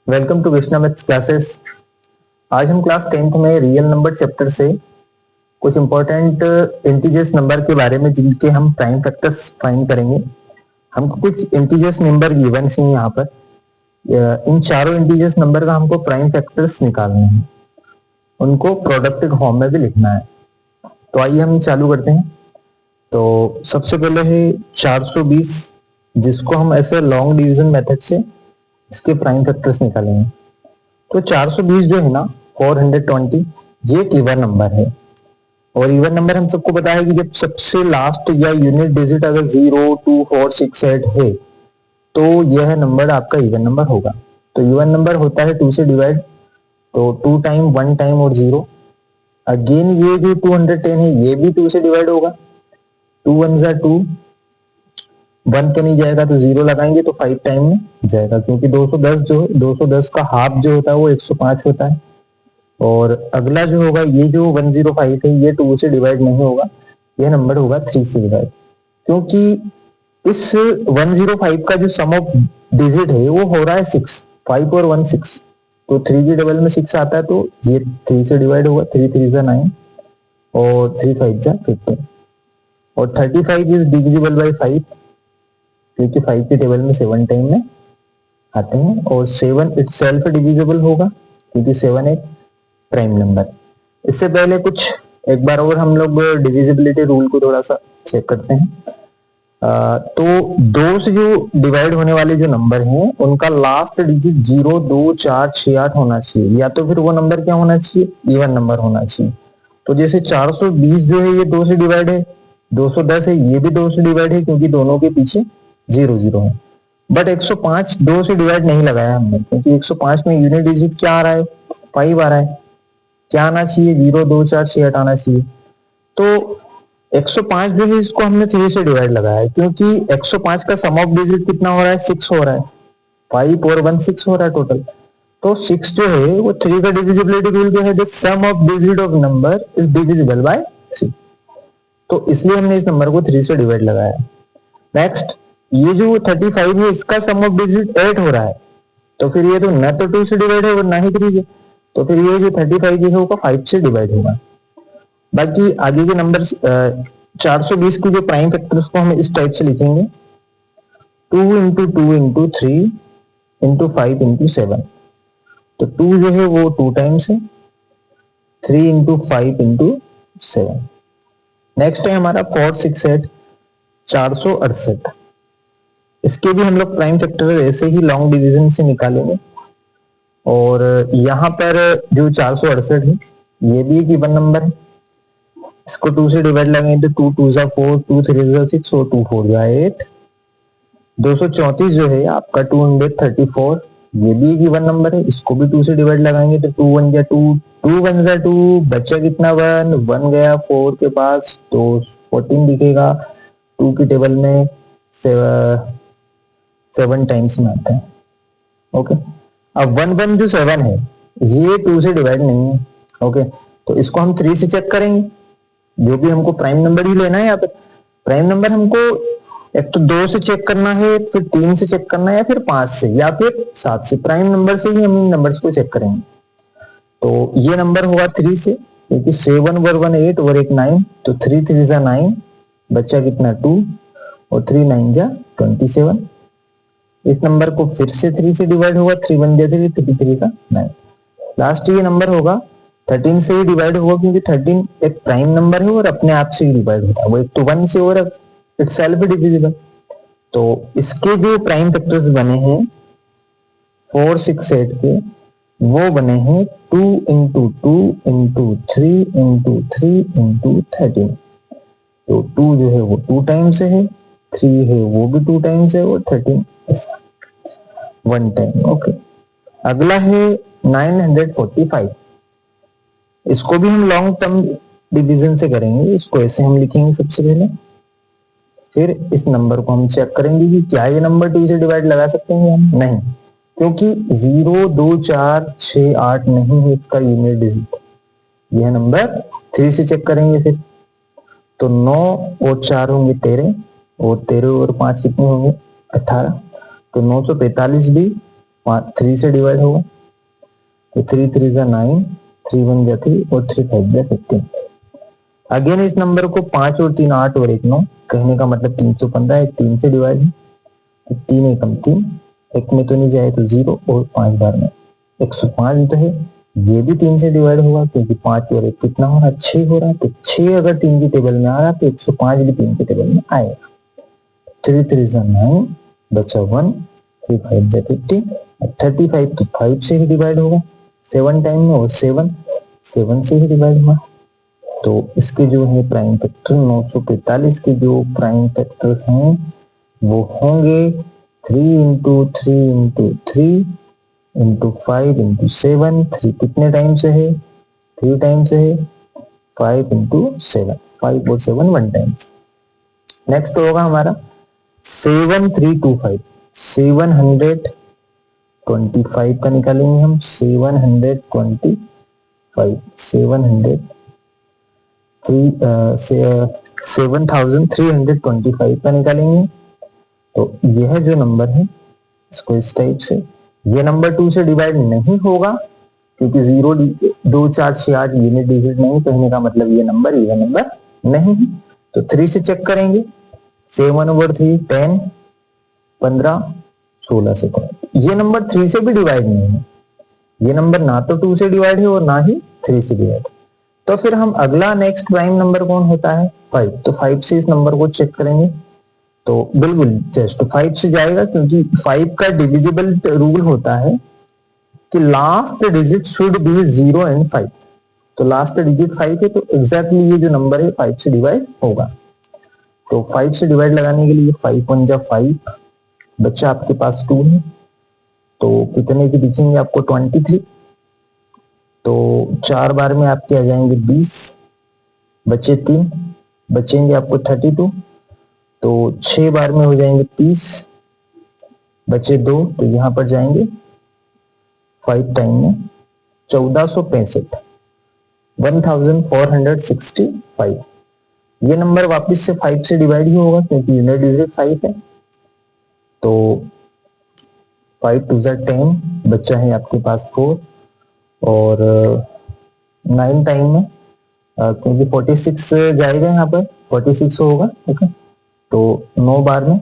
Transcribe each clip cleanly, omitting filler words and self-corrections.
Welcome to Krishna maths classes. आज हम class 10th में रियल नंबर चैप्टर से कुछ इंपॉर्टेंट इंटीजर्स नंबर के बारे में जिनके हम प्राइम फैक्टर्स फाइंड करेंगे। हमको कुछ इंटीजर्स नंबर गिवन हैं यहाँ पर। इन चारों इंटीजर्स नंबर का हमको प्राइम फैक्टर्स निकालने हैं, उनको प्रोडक्ट फॉर्म में भी लिखना है। तो आइए हम चालू करते हैं। तो सबसे पहले है 420, जिसको हम ऐसे लॉन्ग डिवीजन मेथड से इसके प्राइम फैक्टर्स निकालेंगे। तो 420 जो है ना 420, ये एक इवन नंबर है। और इवन नंबर हम सबको पता है कि जब सबसे लास्ट या यूनिट डिजिट अगर 0, 2, 4, 6, 8 है तो यह नंबर आपका इवन नंबर होगा। तो इवन नंबर होता है 2 से डिवाइड, तो 2 टाइम, 1 टाइम और 0। अगेन ये जो 210 है ये भी 2 से डिवाइड होगा। 2 1 जा 2, 1 तो नहीं जाएगा तो 0 लगाएंगे तो 5 टाइम में जाएगा, क्योंकि 210 जो है 210 का हाफ जो होता है वो 105 होता है। और अगला जो होगा ये जो 105 है ये 2 से डिवाइड नहीं होगा, यह नंबर होगा 3 से डिवाइड, क्योंकि इस 105 का जो सम ऑफ डिजिट है वो हो रहा है 6, 5 और 1 6, तो 3 की डबल में 6 आता है तो ये 3 से डिवाइड होगा। 3 3 जा 9 और 3 5 जा 15। और 35 इज डिविजिबल बाय 5, क्योंकि 5 की टेबल में 7 टाइम में आते हैं। और 7 इटसेल्फ डिविजिबल होगा, क्योंकि 7 एक प्राइम नंबर। इससे पहले कुछ एक बार और हम लोग डिविजिबिलिटी रूल को थोड़ा सा चेक करते हैं। तो 2 से जो डिवाइड होने वाले जो नंबर हैं उनका लास्ट डिजिट 0, 2, 4, 6, 8 होना चाहिए, या तो फिर वो नंबर क्या होना चाहिए, इवन नंबर होना चाहिए। तो जैसे 420 जो है ये 2 से डिवाइड है, 210 है ये भी 2 से डिवाइड है, क्योंकि दोनों के पीछे 0 0 है। बट 105 2 से डिवाइड नहीं लगाया हमने, क्योंकि 105 में यूनिट डिजिट क्या आ रहा है, 5 आ रहा है। क्या आना चाहिए, 0, 2, 4, 6, 8 आना चाहिए। तो 105 जो है इसको हमने 3 से डिवाइड लगाया है, क्योंकि 105 का सम ऑफ डिजिट कितना हो रहा है, 6 हो रहा है। 5 और 1 6 हो रहा है टोटल। तो 6 जो है वो 3 का डिविजिबिलिटी रूल क्या है, the sum of digit of number is divisible by 3। तो इसलिए हमने इस नंबर को 3 से डिवाइड लगाया। नेक्स्ट, ये जो 35 है इसका सम ऑफ डिजिट 8 हो रहा है, तो फिर ये तो न तो 2 से डिवाइड है और ना ही 3 से, तो फिर ये जो 35 है वो 5 से डिवाइड होगा। बाकी आगे के नंबर 420 की जो प्राइम फैक्टर्स को हम इस टाइप से लिखेंगे, 2 इंटू 2 इंटू 3 इंटू 5 इंटू 7। तो 2 जो है वो 2 टाइम्स है, 3 इंटू 5 इंटू 7। नेक्स्ट है हमारा 4 6 8 468। इसके भी हम लोग प्राइम फैक्टर ऐसे ही लॉन्ग डिवीजन से निकालेंगे। और यहाँ पर जो 468 है ये भी एक इवन नंबर है, इसको 2 से डिवाइड लगाएंगे तो 2 2 जा 4, 2 3 जा 6 और 2 4 जा 8। 234 जो है आपका 234, ये भी एक इवन नंबर है, इसको भी 2 से डिवाइड लगाएंगे तो 2 1 जा 2, 2 1 जा 2, बचा कितना 1, 1 गया 4 के पास तो 14 दिखेगा। 2 की टेबल में 7 टाइम्स में आता है। ओके, अब 1 1 जो 7 है ये 2 से डिवाइड नहीं है। ओके, तो इसको हम 3 से चेक करेंगे, जो भी हमको प्राइम नंबर ही लेना है। यहाँ पे प्राइम नंबर हमको एक तो 2 से चेक करना है, फिर 3 से चेक करना है, या फिर 5 से, या फिर 7 से। प्राइम नंबर से ही हम इन नंबर्स को चेक करेंगे। तो ये नंबर होगा 3 से, क्योंकि 7 और 1 8 और एक 9, तो 3 3 जा 9, बच्चा कितना 2 और 3 9 जा 27। इस नंबर को फिर से 3 से डिवाइड होगा, 3 1 जा 3, 3 3 जा 9। लास्ट ये नंबर होगा 13 से ही डिवाइड होगा, क्योंकि 13 एक प्राइम नंबर है और अपने आप से ही डिवाइड होता है, वो एक तो 1 से और इटसेल्फ डिविजिबल। तो इसके जो प्राइम फैक्टर्स बने हैं 4 6 8 के, वो बने हैं 2 इंटू 2 इंटू 3 इंटू 3 इंटू 13। तो 2 जो है वो 2 टाइम्स है, 3 है वो भी 2 टाइम्स है, और 13 1 टाइम। ओके, अगला है 945। इसको भी हम लॉन्ग टर्म डिवीजन से करेंगे। इसको ऐसे हम लिखेंगे सबसे पहले, फिर इस नंबर को हम चेक करेंगे कि क्या ये नंबर 2 से डिवाइड लगा सकते हैं हम, नहीं, क्योंकि 0 2 4 6 8 नहीं है इसका यूनिट डिजिट। यह नंबर 3 से चेक करेंगे, फिर तो 9 और 4 होंगे 13, और 13 और 5 कितने होंगे 18, तो 945 भी 3 से डिवाइड होगा, तो 3 3 जा 9, 3 1 जा 3 और 3 5 जा 15। अगेन इस नंबर को 5 और 3 8 और 1 9, कहने का मतलब 315 है, 3 से डिवाइड है, तो 3 एकम 3, एक में तो नहीं जाए तो 0 और 5 बार में 105 तो है, ये भी 3 से डिवाइड होगा क्योंकि 5 और 1 कितना हो रहा है, 6 हो रहा है, तो 6 अगर 3 की टेबल में आ रहा है तो 105 भी 3 की टेबल में आएगा। 3 3 जा 9, बचा 1, 3 5 जा 50, 35 तो 5 से ही डिवाइड होगा 7 टाइम में, और 7 7 से ही डिवाइड हुआ, तो इसके जो है प्राइम फैक्टर 945 के जो प्राइम फैक्टर्स हैं वो होंगे 3 इंटू 3 इंटू 3 इंटू 5 इंटू 7, 3 कितने टाइम से है, 3 टाइम से है, 5 इंटू 7, 5 और 7 1 टाइम। नेक्स्ट होगा हमारा 7325, 725 का निकालेंगे हम, 725 7325 का निकालेंगे, तो यह जो नंबर है इसको इस टाइप से, ये नंबर 2 से डिवाइड नहीं होगा क्योंकि 0 2 4 6 8 यूनिट डिजिट नहीं, कहने का मतलब ये नंबर नहीं है, तो 3 से चेक करेंगे, 7/3 10, 15, 16 से 17, ये नंबर 3 से भी डिवाइड नहीं है, ये नंबर ना तो 2 से डिवाइड है और ना ही 3 से डिवाइड। तो फिर हम अगला नेक्स्ट प्राइम नंबर कौन होता है, 5, तो 5 से इस नंबर को चेक करेंगे, तो बिल्कुल जस्ट 5 से जाएगा क्योंकि 5 का डिविजिबल रूल होता है कि last digit should be 0 and 5, तो लास्ट डिजिट 5 है, तो एग्जैक्टली ये जो नंबर है 5 से डिवाइड होगा, तो 5 से डिवाइड लगाने के लिए 5 1 जा 5, बच्चा आपके पास 2 है, तो कितने की दिखेंगे आपको 23, तो 4 बार में आपके आ जाएंगे 20, बचे 3, बचेंगे आपको 32, तो 6 बार में हो जाएंगे 30, बचे 2, तो यहां पर जाएंगे 5 टाइम में 1465, 1465, ये नंबर वापस से 5 से डिवाइड ही होगा क्योंकि यूनिट डिजिट 5 है, तो 5 2 जा 10, बच्चा है आपके पास 4, और 9 टाइम में क्योंकि 46 जाएगा यहाँ पर 46 होगा, ठीक है, तो 9 बार में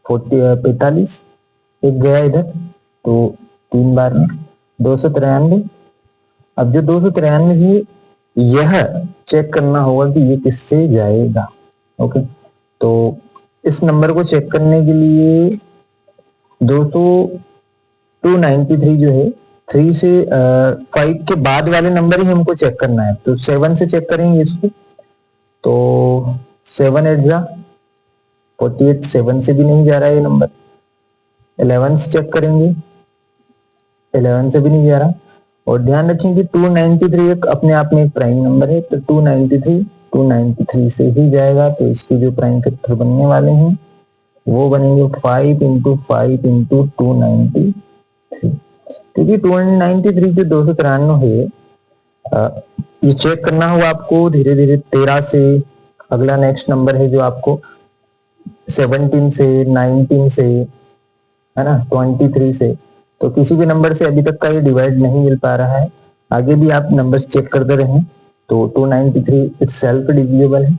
45, एक गया इधर, तो 3 बार में 293, अब जो 293 है यह चेक करना होगा कि ये किससे जाएगा, ओके, तो इस नंबर को चेक करने के लिए 293 जो है 3 से 5 के बाद वाले नंबर ही हमको चेक करना है, तो 7 से चेक करेंगे इसको, तो 7 8 जा 48, 7 से भी नहीं जा रहा है ये नंबर, 11 से चेक करेंगे, 11 से भी नहीं जा रहा, और ध्यान रखें कि 293 एक अपने आप में एक प्राइम नंबर है, तो 293 से ही जाएगा, तो इसके जो प्राइम फैक्टर बनने वाले हैं वो बनेंगे 5 इंटू 5 इंटू 293, क्योंकि 293 जो 293 है ये चेक करना होगा आपको धीरे धीरे 13 से, अगला नेक्स्ट नंबर है जो आपको 17 से, 19 से, है ना, 23 से, तो किसी भी नंबर से अभी तक का ये डिवाइड नहीं मिल पा रहा है, आगे भी आप नंबर्स चेक करते रहें, तो 293 इटसेल्फ डिविजिबल है,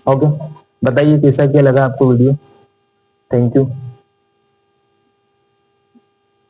ओके। बताइए कैसा क्या लगा आपको वीडियो, थैंक यू।